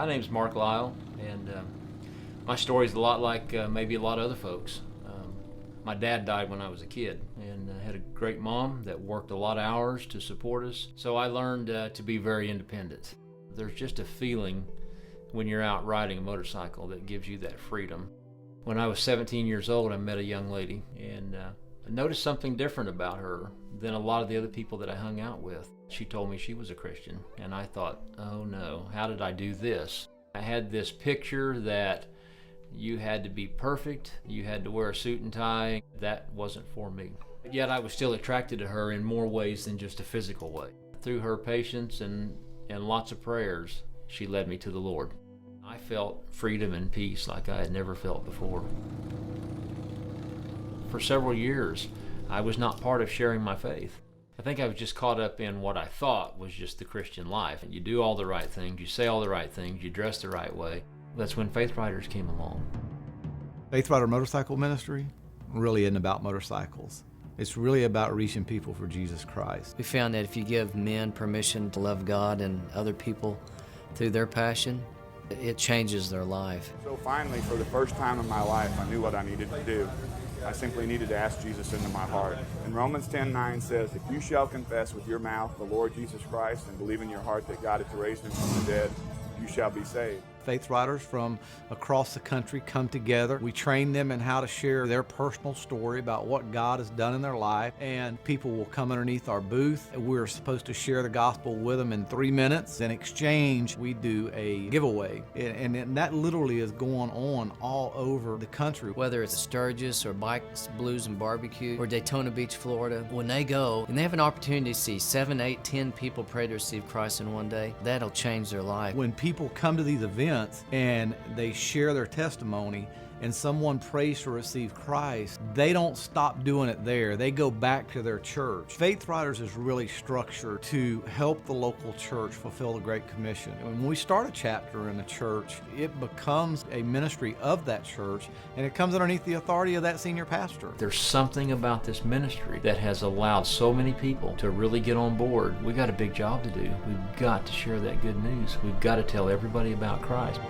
My name's Mark Lyle, and my story's a lot like maybe a lot of other folks. My dad died when I was a kid, and had a great mom that worked a lot of hours to support us, so I learned to be very independent. There's just a feeling when you're out riding a motorcycle that gives you that freedom. When I was 17 years old, I met a young lady, and I noticed something different about her than a lot of the other people that I hung out with. She told me she was a Christian, and I thought, oh no, how did I do this? I had this picture that you had to be perfect, you had to wear a suit and tie. That wasn't for me. Yet I was still attracted to her in more ways than just a physical way. Through her patience and lots of prayers, she led me to the Lord. I felt freedom and peace like I had never felt before. For several years, I was not part of sharing my faith. I think I was just caught up in what I thought was just the Christian life. You do all the right things, you say all the right things, you dress the right way. That's when Faith Riders came along. Faith Rider Motorcycle Ministry really isn't about motorcycles. It's really about reaching people for Jesus Christ. We found that if you give men permission to love God and other people through their passion, it changes their life. So finally, for the first time in my life, I knew what I needed to do. I simply needed to ask Jesus into my heart. And Romans 10:9 says, if you shall confess with your mouth the Lord Jesus Christ and believe in your heart that God hath raised him from the dead, you shall be saved. Faith Riders from across the country come together. We train them in how to share their personal story about what God has done in their life, and people will come underneath our booth. We're supposed to share the gospel with them in 3 minutes. In exchange, we do a giveaway, and that literally is going on all over the country. Whether it's Sturgis or Bikes, Blues and Barbecue or Daytona Beach, Florida, when they go and they have an opportunity to see 7, 8, 10 people pray to receive Christ in one day, that'll change their life. When people come to these events and they share their testimony and someone prays to receive Christ, they don't stop doing it there. They go back to their church. Faith Riders is really structured to help the local church fulfill the Great Commission. And when we start a chapter in a church, it becomes a ministry of that church, and it comes underneath the authority of that senior pastor. There's something about this ministry that has allowed so many people to really get on board. We got a big job to do. We've got to share that good news. We've got to tell everybody about Christ.